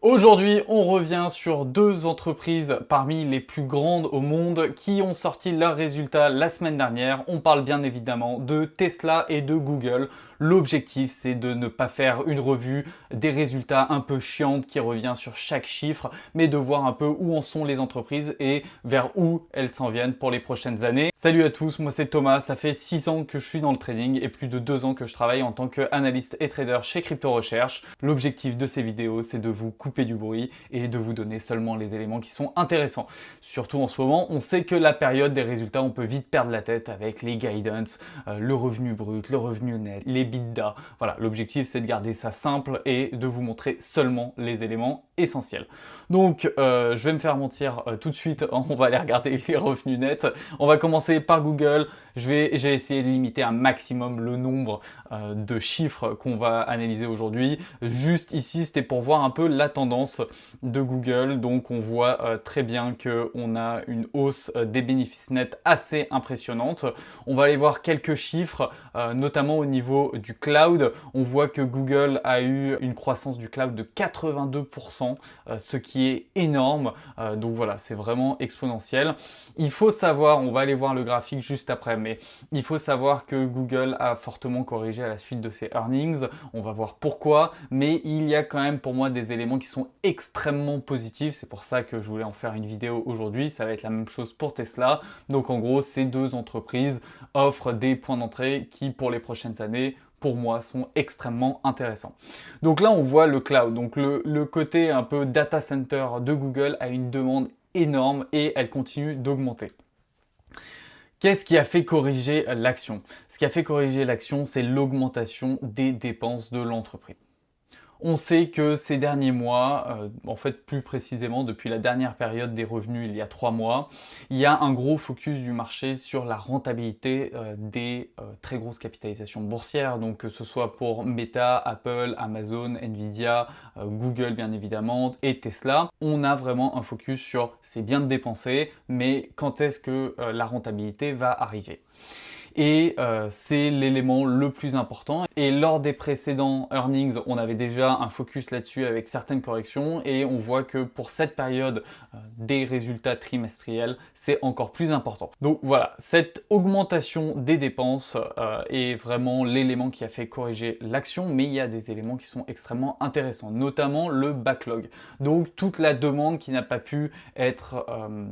Aujourd'hui, on revient sur deux entreprises parmi les plus grandes au monde qui ont sorti leurs résultats la semaine dernière. On parle bien évidemment de Tesla et de Google. L'objectif, c'est de ne pas faire une revue des résultats un peu chiante qui revient sur chaque chiffre, mais de voir un peu où en sont les entreprises et vers où elles s'en viennent pour les prochaines années. Salut à tous, moi c'est Thomas, ça fait 6 ans que je suis dans le trading et plus de 2 ans que je travaille en tant qu'analyste et trader chez Crypto Recherche. L'objectif de ces vidéos, c'est de vous couper du bruit et de vous donner seulement les éléments qui sont intéressants. Surtout en ce moment, on sait que la période des résultats, on peut vite perdre la tête avec les guidance, le revenu brut, le revenu net, les bidas. Voilà, l'objectif c'est de garder ça simple et de vous montrer seulement les éléments essentiels. Donc, je vais me faire mentir tout de suite, on va aller regarder les revenus nets. On va commencer par Google. J'ai essayé de limiter un maximum le nombre de chiffres qu'on va analyser aujourd'hui. Juste ici, c'était pour voir un peu la tendance de Google. Donc, on voit très bien qu'on a une hausse des bénéfices nets assez impressionnante. On va aller voir quelques chiffres, notamment au niveau du cloud. On voit que Google a eu une croissance du cloud de 82%, ce qui est énorme. Donc voilà, c'est vraiment exponentiel. Il faut savoir, on va aller voir le graphique juste après, mais il faut savoir que Google a fortement corrigé à la suite de ses earnings. On va voir pourquoi, mais il y a quand même pour moi des éléments qui sont extrêmement positifs. C'est pour ça que je voulais en faire une vidéo aujourd'hui. Ça va être la même chose pour Tesla. Donc en gros, ces deux entreprises offrent des points d'entrée qui, pour les prochaines années, pour moi, sont extrêmement intéressants. Donc là, on voit le cloud. Donc le côté un peu data center de Google a une demande énorme et elle continue d'augmenter. Qu'est-ce qui a fait corriger l'action? Ce qui a fait corriger l'action, c'est l'augmentation des dépenses de l'entreprise. On sait que ces derniers mois, en fait plus précisément depuis la dernière période des revenus il y a 3 mois, il y a un gros focus du marché sur la rentabilité des très grosses capitalisations boursières, donc que ce soit pour Meta, Apple, Amazon, Nvidia, Google bien évidemment et Tesla. On a vraiment un focus sur c'est bien de dépenser, mais quand est-ce que la rentabilité va arriver? Et c'est l'élément le plus important. Et lors des précédents earnings, on avait déjà un focus là-dessus avec certaines corrections et on voit que pour cette période des résultats trimestriels, c'est encore plus important. Donc voilà, cette augmentation des dépenses est vraiment l'élément qui a fait corriger l'action, mais il y a des éléments qui sont extrêmement intéressants, notamment le backlog. Donc toute la demande qui n'a pas pu être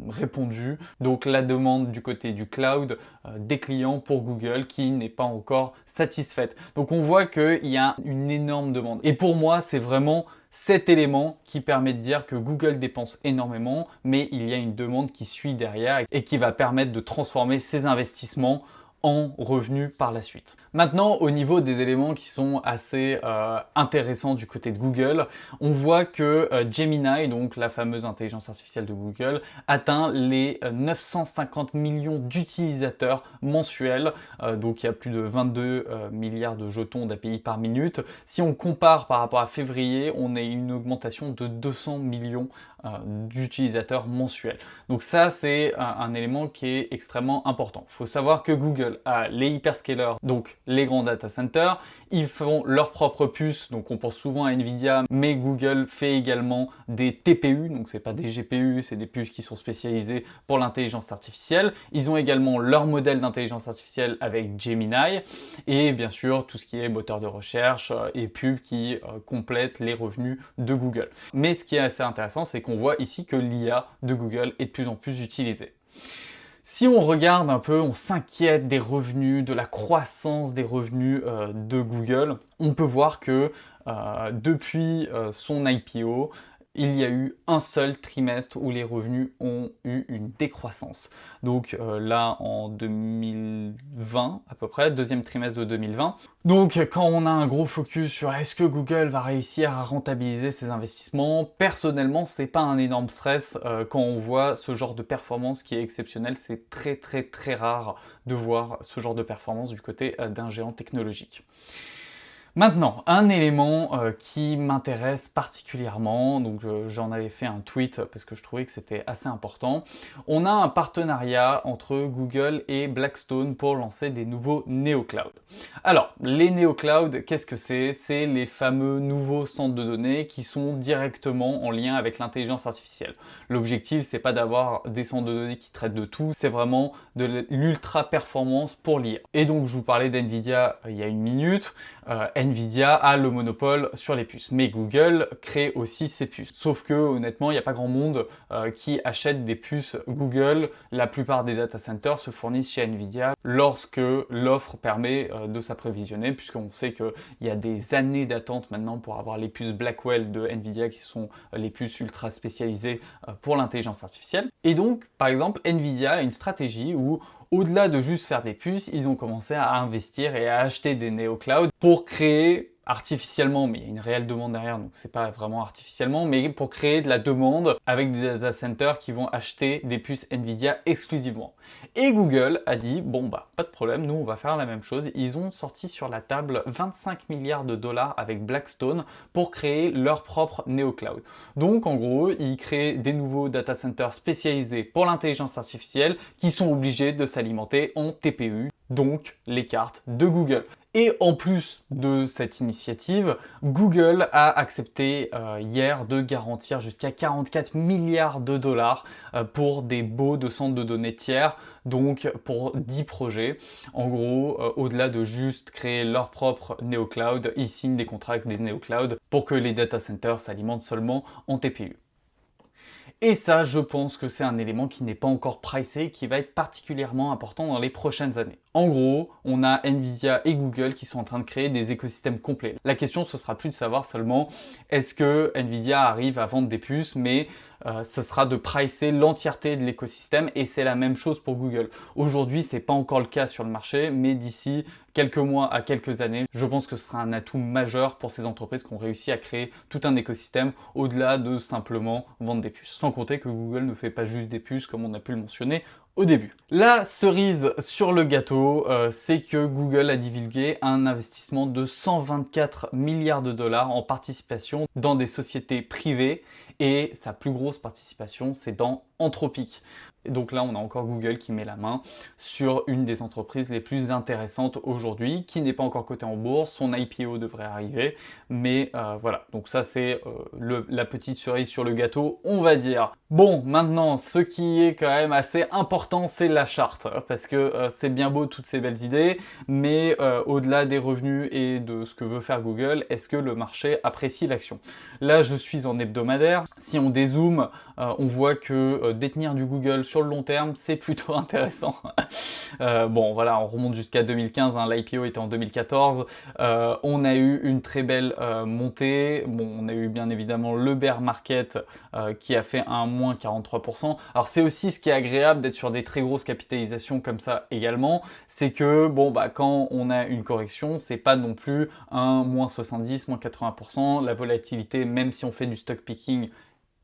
répondue, donc la demande du côté du cloud, des clients pour Google qui n'est pas encore satisfaite. Donc on voit qu'il y a une énorme demande. Et pour moi, c'est vraiment cet élément qui permet de dire que Google dépense énormément, mais il y a une demande qui suit derrière et qui va permettre de transformer ces investissements en revenus par la suite. Maintenant, au niveau des éléments qui sont assez intéressants du côté de Google, on voit que Gemini, donc la fameuse intelligence artificielle de Google, atteint les 950 millions d'utilisateurs mensuels. Donc il y a plus de 22 milliards de jetons d'API par minute. Si on compare par rapport à février, on a une augmentation de 200 millions d'utilisateurs mensuels. Donc ça, c'est un élément qui est extrêmement important. Il faut savoir que Google a les hyperscalers, donc les grands data centers. Ils font leurs propres puces, donc on pense souvent à Nvidia, mais Google fait également des TPU, donc c'est pas des GPU, c'est des puces qui sont spécialisées pour l'intelligence artificielle. Ils ont également leur modèle d'intelligence artificielle avec Gemini, et bien sûr tout ce qui est moteur de recherche et pub qui complète les revenus de Google. Mais ce qui est assez intéressant, c'est qu'on voit ici que l'IA de Google est de plus en plus utilisée. Si on regarde un peu, on s'inquiète des revenus, de la croissance des revenus de Google, on peut voir que depuis son IPO, il y a eu un seul trimestre où les revenus ont eu une décroissance. Donc là, en 2020 à peu près, deuxième trimestre de 2020. Donc quand on a un gros focus sur est-ce que Google va réussir à rentabiliser ses investissements, personnellement, c'est pas un énorme stress quand on voit ce genre de performance qui est exceptionnel. C'est très rare de voir ce genre de performance du côté d'un géant technologique. Maintenant, un élément qui m'intéresse particulièrement, donc j'en avais fait un tweet parce que je trouvais que c'était assez important. On a un partenariat entre Google et Blackstone pour lancer des nouveaux NeoCloud. Alors, les NeoCloud, qu'est-ce que c'est? C'est les fameux nouveaux centres de données qui sont directement en lien avec l'intelligence artificielle. L'objectif, c'est pas d'avoir des centres de données qui traitent de tout, c'est vraiment de l'ultra performance pour l'IA. Et donc, je vous parlais d'NVIDIA il y a une minute. Nvidia a le monopole sur les puces, mais Google crée aussi ses puces. Sauf que honnêtement, il n'y a pas grand monde qui achète des puces Google. La plupart des data centers se fournissent chez Nvidia lorsque l'offre permet de s'apprévisionner, puisqu'on sait qu'il y a des années d'attente maintenant pour avoir les puces Blackwell de Nvidia qui sont les puces ultra spécialisées pour l'intelligence artificielle. Et donc, par exemple, Nvidia a une stratégie où au-delà de juste faire des puces, ils ont commencé à investir et à acheter des NeoCloud pour créer artificiellement, mais il y a une réelle demande derrière, donc c'est pas vraiment artificiellement, mais pour créer de la demande avec des data centers qui vont acheter des puces Nvidia exclusivement. Et Google a dit, bon bah pas de problème, nous on va faire la même chose. Ils ont sorti sur la table 25 milliards de dollars avec Blackstone pour créer leur propre NeoCloud. Donc en gros, ils créent des nouveaux data centers spécialisés pour l'intelligence artificielle qui sont obligés de s'alimenter en TPU, donc les cartes de Google. Et en plus de cette initiative, Google a accepté hier de garantir jusqu'à 44 milliards de dollars pour des baux de centres de données tiers, donc pour 10 projets. En gros, au-delà de juste créer leur propre NeoCloud, ils signent des contrats avec des NeoCloud pour que les data centers s'alimentent seulement en TPU. Et ça, je pense que c'est un élément qui n'est pas encore pricé et qui va être particulièrement important dans les prochaines années. En gros, on a Nvidia et Google qui sont en train de créer des écosystèmes complets. La question, ce sera plus de savoir seulement est-ce que Nvidia arrive à vendre des puces, mais ce sera de pricer l'entièreté de l'écosystème et c'est la même chose pour Google. Aujourd'hui, c'est pas encore le cas sur le marché, mais d'ici quelques mois à quelques années, je pense que ce sera un atout majeur pour ces entreprises qui ont réussi à créer tout un écosystème au-delà de simplement vendre des puces. Sans compter que Google ne fait pas juste des puces comme on a pu le mentionner au début. La cerise sur le gâteau, c'est que Google a divulgué un investissement de 124 milliards de dollars en participation dans des sociétés privées et sa plus grosse participation, c'est dans Anthropic. Et donc là, on a encore Google qui met la main sur une des entreprises les plus intéressantes aujourd'hui, qui n'est pas encore cotée en bourse. Son IPO devrait arriver, mais voilà. Donc ça, c'est la petite cerise sur le gâteau, on va dire. Bon, maintenant, ce qui est quand même assez important, c'est la charte, parce que c'est bien beau toutes ces belles idées, mais au-delà des revenus et de ce que veut faire Google, est-ce que le marché apprécie l'action? Là, je suis en hebdomadaire. Si on dézoome, on voit que détenir du Google sur le long terme, c'est plutôt intéressant. Bon, voilà, on remonte jusqu'à 2015, hein, l'IPO était en 2014. On a eu une très belle montée. Bon, on a eu bien évidemment le bear market qui a fait un moins 43%. Alors, c'est aussi ce qui est agréable d'être sur des très grosses capitalisations comme ça également. C'est que, bon, bah, quand on a une correction, c'est pas non plus un moins 70, moins 80%. La volatilité, même si on fait du stock picking,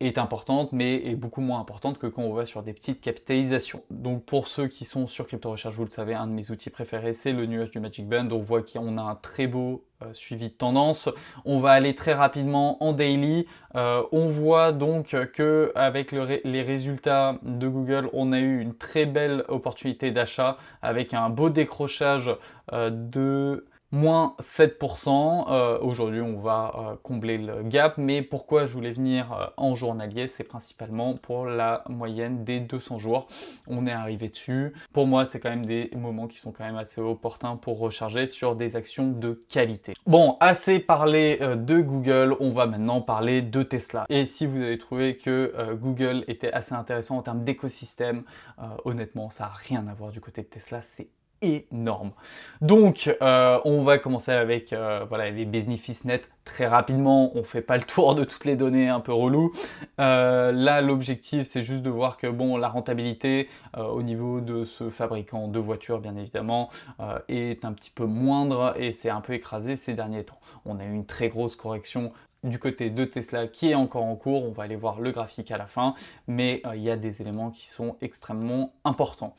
est importante, mais est beaucoup moins importante que quand on va sur des petites capitalisations. Donc pour ceux qui sont sur Crypto Recherche, vous le savez, un de mes outils préférés, c'est le nuage du Magic Band. On voit qu'on a un très beau suivi de tendance. On va aller très rapidement en daily. On voit donc que avec les résultats de Google, on a eu une très belle opportunité d'achat avec un beau décrochage de moins 7%. Aujourd'hui, on va combler le gap. Mais pourquoi je voulais venir en journalier? C'est principalement pour la moyenne des 200 jours. On est arrivé dessus. Pour moi, c'est quand même des moments qui sont quand même assez opportuns pour recharger sur des actions de qualité. Bon, assez parlé de Google. On va maintenant parler de Tesla. Et si vous avez trouvé que Google était assez intéressant en termes d'écosystème, honnêtement, ça n'a rien à voir du côté de Tesla. C'est énorme. Donc, on va commencer avec voilà, les bénéfices nets très rapidement. On fait pas le tour de toutes les données un peu relou. Là, l'objectif, c'est juste de voir que bon, la rentabilité au niveau de ce fabricant de voitures, bien évidemment, est un petit peu moindre et c'est un peu écrasé ces derniers temps. On a eu une très grosse correction du côté de Tesla qui est encore en cours. On va aller voir le graphique à la fin, mais il y a des éléments qui sont extrêmement importants.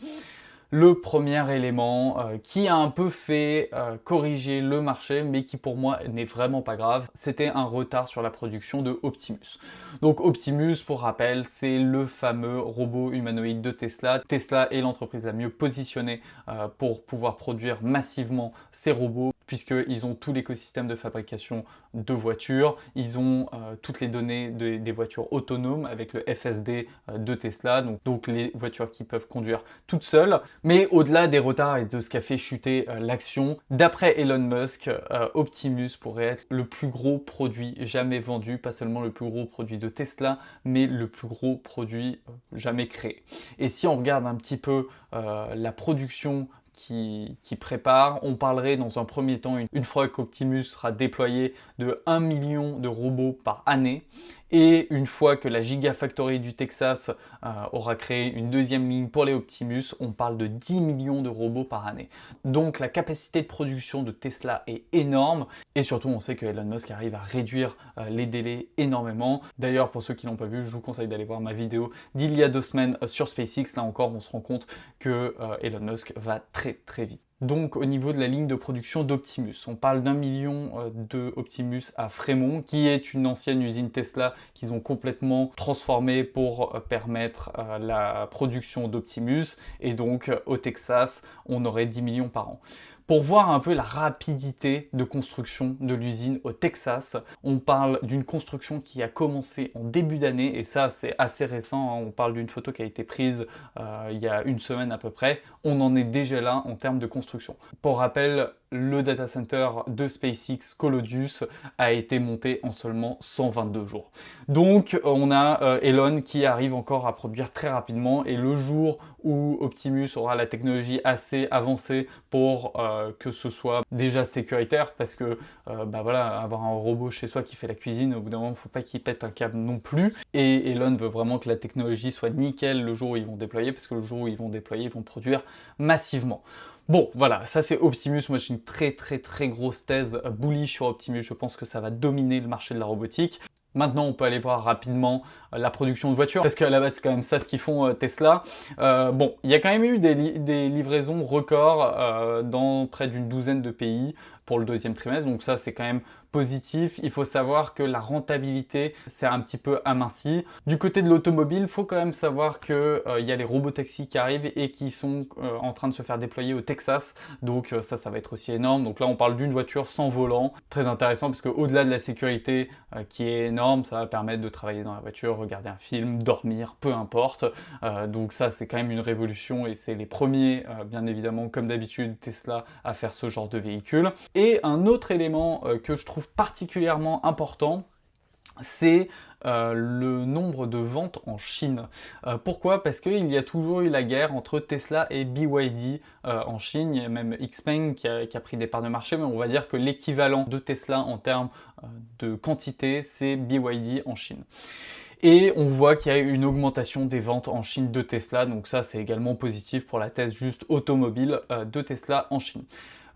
Le premier élément qui a un peu fait corriger le marché, mais qui pour moi n'est vraiment pas grave, c'était un retard sur la production de Optimus. Donc Optimus, pour rappel, c'est le fameux robot humanoïde de Tesla. Tesla est l'entreprise la mieux positionnée pour pouvoir produire massivement ces robots, puisqu'ils ont tout l'écosystème de fabrication de voitures, ils ont toutes les données des voitures autonomes avec le FSD de Tesla, donc les voitures qui peuvent conduire toutes seules. Mais au-delà des retards et de ce qui a fait chuter l'action, d'après Elon Musk, Optimus pourrait être le plus gros produit jamais vendu, pas seulement le plus gros produit de Tesla, mais le plus gros produit jamais créé. Et si on regarde un petit peu la production qui prépare. On parlerait dans un premier temps, une fois qu'Optimus sera déployé, de 1 million de robots par année. Et une fois que la Gigafactory du Texas aura créé une deuxième ligne pour les Optimus, on parle de 10 millions de robots par année. Donc la capacité de production de Tesla est énorme. Et surtout, on sait que Elon Musk arrive à réduire les délais énormément. D'ailleurs, pour ceux qui ne l'ont pas vu, je vous conseille d'aller voir ma vidéo d'il y a 2 semaines sur SpaceX. Là encore, on se rend compte que Elon Musk va très vite. Donc au niveau de la ligne de production d'Optimus, on parle d'1 million de Optimus à Fremont, qui est une ancienne usine Tesla qu'ils ont complètement transformée pour permettre la production d'Optimus. Et donc au Texas, on aurait 10 millions par an. Pour voir un peu la rapidité de construction de l'usine au Texas, on parle d'une construction qui a commencé en début d'année, et ça c'est assez récent, hein. On parle d'une photo qui a été prise il y a une semaine à peu près. On en est déjà là en termes de construction. Pour rappel, le data center de SpaceX Colossus a été monté en seulement 122 jours. Donc on a Elon qui arrive encore à produire très rapidement, et le jour où Optimus aura la technologie assez avancée pour que ce soit déjà sécuritaire, parce que voilà, avoir un robot chez soi qui fait la cuisine, au bout d'un moment, il ne faut pas qu'il pète un câble non plus. Et Elon veut vraiment que la technologie soit nickel le jour où ils vont déployer, parce que le jour où ils vont déployer, ils vont produire massivement. Bon, voilà, ça c'est Optimus. Moi j'ai une très grosse thèse bullish sur Optimus. Je pense que ça va dominer le marché de la robotique. Maintenant, on peut aller voir rapidement la production de voitures, parce qu'à la base, c'est quand même ça ce qu'ils font Tesla. Bon, il y a quand même eu des livraisons records dans près d'une douzaine de pays pour le deuxième trimestre, donc ça c'est quand même positif. Il faut savoir que la rentabilité s'est un petit peu amincie. Du côté de l'automobile, il faut quand même savoir qu'il y a les robotaxis qui arrivent et qui sont en train de se faire déployer au Texas, donc ça va être aussi énorme. Donc là on parle d'une voiture sans volant, très intéressant, parce qu'au-delà de la sécurité qui est énorme, ça va permettre de travailler dans la voiture, regarder un film, dormir, peu importe. Donc ça c'est quand même une révolution, et c'est les premiers, bien évidemment, comme d'habitude, Tesla à faire ce genre de véhicule. Et un autre élément que je trouve particulièrement important, c'est le nombre de ventes en Chine. Pourquoi? Parce qu'il y a toujours eu la guerre entre Tesla et BYD en Chine. Il y a même XPeng qui a pris des parts de marché, mais on va dire que l'équivalent de Tesla en termes de quantité, c'est BYD en Chine. Et on voit qu'il y a une augmentation des ventes en Chine de Tesla, donc ça c'est également positif pour la thèse juste automobile de Tesla en Chine.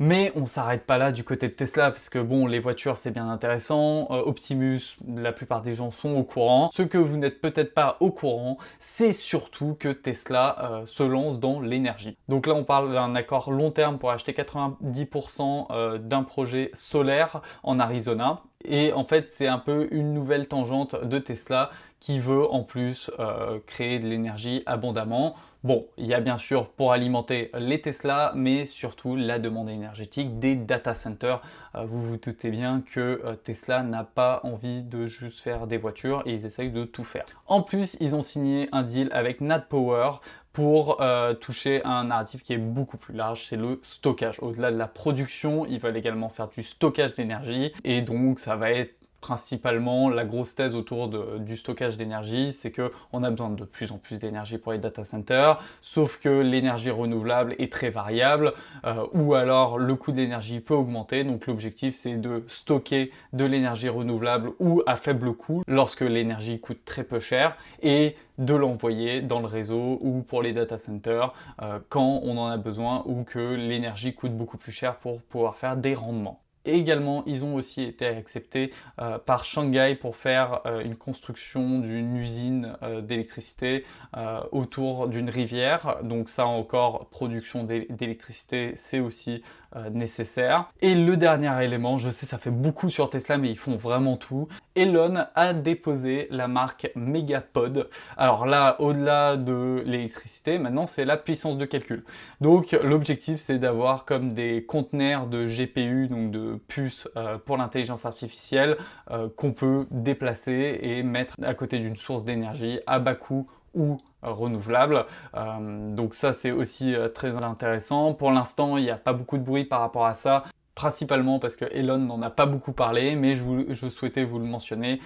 Mais on ne s'arrête pas là du côté de Tesla, parce que bon, les voitures c'est bien intéressant, Optimus, la plupart des gens sont au courant. Ce que vous n'êtes peut-être pas au courant, c'est surtout que Tesla se lance dans l'énergie. Donc là on parle d'un accord long terme pour acheter 90% d'un projet solaire en Arizona. Et en fait c'est un peu une nouvelle tangente de Tesla qui veut en plus créer de l'énergie abondamment. Bon, il y a bien sûr pour alimenter les Tesla, mais surtout la demande énergétique des data centers. Vous vous doutez bien que Tesla n'a pas envie de juste faire des voitures, et ils essayent de tout faire. En plus, ils ont signé un deal avec NatPower pour toucher un narratif qui est beaucoup plus large, c'est le stockage. Au-delà de la production, ils veulent également faire du stockage d'énergie, et donc ça va être principalement la grosse thèse autour du stockage d'énergie, c'est qu'on a besoin de plus en plus d'énergie pour les data centers, sauf que l'énergie renouvelable est très variable, ou alors le coût de l'énergie peut augmenter. Donc l'objectif c'est de stocker de l'énergie renouvelable ou à faible coût lorsque l'énergie coûte très peu cher, et de l'envoyer dans le réseau ou pour les data centers quand on en a besoin, ou que l'énergie coûte beaucoup plus cher pour pouvoir faire des rendements. Et également, ils ont aussi été acceptés par Shanghai pour faire une construction d'une usine d'électricité autour d'une rivière. Donc ça encore, production d'électricité, c'est aussi nécessaire. Et le dernier élément, je sais ça fait beaucoup sur Tesla, mais ils font vraiment tout. Elon a déposé la marque Megapod. Alors là, au-delà de l'électricité, maintenant c'est la puissance de calcul. Donc l'objectif c'est d'avoir comme des conteneurs de GPU, donc de puces pour l'intelligence artificielle qu'on peut déplacer et mettre à côté d'une source d'énergie à bas coût ou renouvelable. Donc ça c'est aussi très intéressant. Pour l'instant il n'y a pas beaucoup de bruit par rapport à ça. Principalement parce que Elon n'en a pas beaucoup parlé, mais je souhaitais vous le mentionner.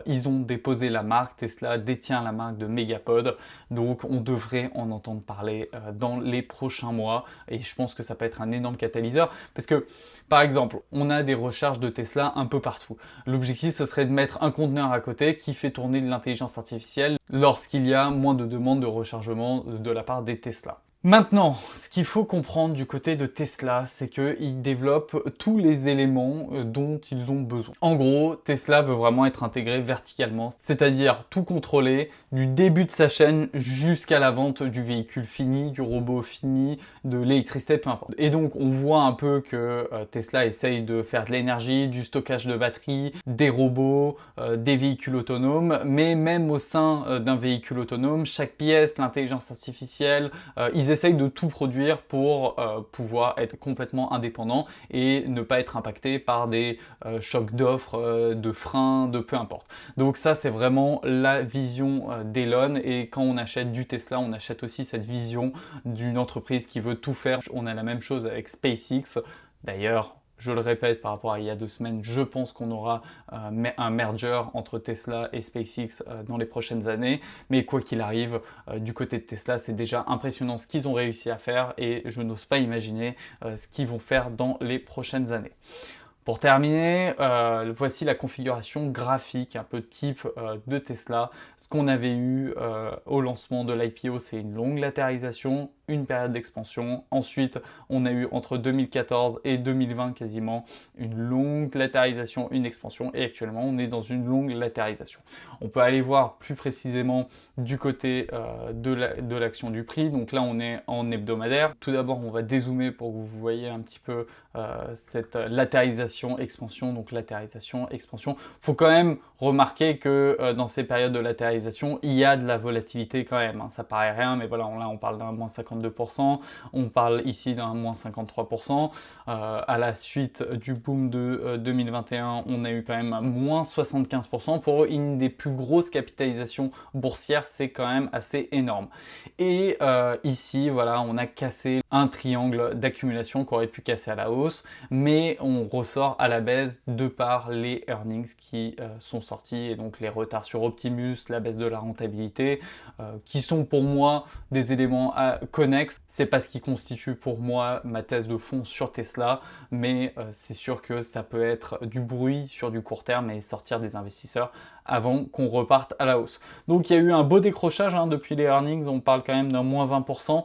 Ils ont déposé la marque, Tesla détient la marque de Megapod, donc on devrait en entendre parler dans les prochains mois, et je pense que ça peut être un énorme catalyseur, parce que par exemple, on a des recharges de Tesla un peu partout. L'objectif, ce serait de mettre un conteneur à côté qui fait tourner de l'intelligence artificielle lorsqu'il y a moins de demandes de rechargement de la part des Tesla. Maintenant, ce qu'il faut comprendre du côté de Tesla, c'est qu'ils développent tous les éléments dont ils ont besoin. En gros, Tesla veut vraiment être intégré verticalement, c'est-à-dire tout contrôler du début de sa chaîne jusqu'à la vente du véhicule fini, du robot fini, de l'électricité, peu importe. Et donc, on voit un peu que Tesla essaye de faire de l'énergie, du stockage de batterie, des robots, des véhicules autonomes, mais même au sein d'un véhicule autonome, chaque pièce, l'intelligence artificielle, ils essayent de tout produire pour pouvoir être complètement indépendant et ne pas être impacté par des chocs d'offres, de freins, de peu importe. Donc ça, c'est vraiment la vision d'Elon, et quand on achète du Tesla, on achète aussi cette vision d'une entreprise qui veut tout faire. On a la même chose avec SpaceX. D'ailleurs, je le répète par rapport à il y a 2 semaines, je pense qu'on aura un merger entre Tesla et SpaceX dans les prochaines années. Mais quoi qu'il arrive, du côté de Tesla, c'est déjà impressionnant ce qu'ils ont réussi à faire, et je n'ose pas imaginer ce qu'ils vont faire dans les prochaines années. Pour terminer, voici la configuration graphique un peu type de Tesla. Ce qu'on avait eu au lancement de l'IPO, c'est une longue latéralisation, une période d'expansion. Ensuite, on a eu entre 2014 et 2020 quasiment une longue latéralisation, une expansion, et actuellement on est dans une longue latéralisation. On peut aller voir plus précisément du côté de l'action du prix. Donc là, on est en hebdomadaire. Tout d'abord, on va dézoomer pour que vous voyez un petit peu cette latéralisation, expansion, donc latéralisation, expansion. Il faut quand même remarquer que dans ces périodes de latéralisation, il y a de la volatilité quand même. Hein. Ça paraît rien, mais voilà, là on parle d'un moins 52%, on parle ici d'un moins 53%. À la suite du boom de 2021, on a eu quand même un moins 75%. Pour une des plus grosses capitalisations boursières, c'est quand même assez énorme. Et ici, voilà, on a cassé un triangle d'accumulation qu'on aurait pu casser à la hausse, mais on ressort à la baisse de par les earnings qui sont sortis, et donc les retards sur Optimus, la baisse de la rentabilité, qui sont pour moi des éléments connexes. C'est pas ce qui constitue pour moi ma thèse de fond sur Tesla, mais c'est sûr que ça peut être du bruit sur du court terme et sortir des investisseurs avant qu'on reparte à la hausse. Donc il y a eu un beau décrochage depuis les earnings, on parle quand même d'un moins 20%.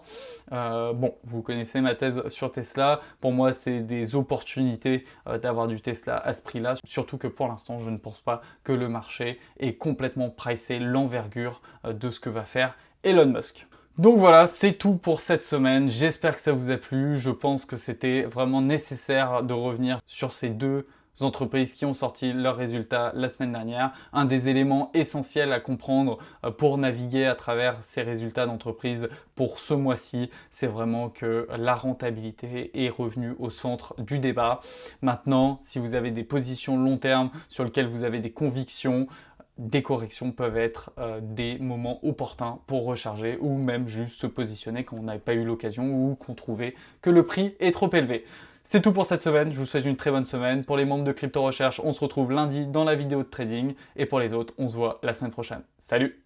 Bon, vous connaissez ma thèse sur Tesla, pour moi c'est des opportunités d'avoir du Tesla à ce prix-là, surtout que pour l'instant je ne pense pas que le marché ait complètement pricé l'envergure de ce que va faire Elon Musk. Donc voilà, c'est tout pour cette semaine. J'espère que ça vous a plu. Je pense que c'était vraiment nécessaire de revenir sur ces deux entreprises qui ont sorti leurs résultats la semaine dernière. Un des éléments essentiels à comprendre pour naviguer à travers ces résultats d'entreprise pour ce mois-ci, c'est vraiment que la rentabilité est revenue au centre du débat. Maintenant, si vous avez des positions long terme sur lesquelles vous avez des convictions, des corrections peuvent être des moments opportuns pour recharger, ou même juste se positionner quand on n'avait pas eu l'occasion ou qu'on trouvait que le prix est trop élevé. C'est tout pour cette semaine, je vous souhaite une très bonne semaine. Pour les membres de Crypto Recherche, on se retrouve lundi dans la vidéo de trading, et pour les autres, on se voit la semaine prochaine. Salut!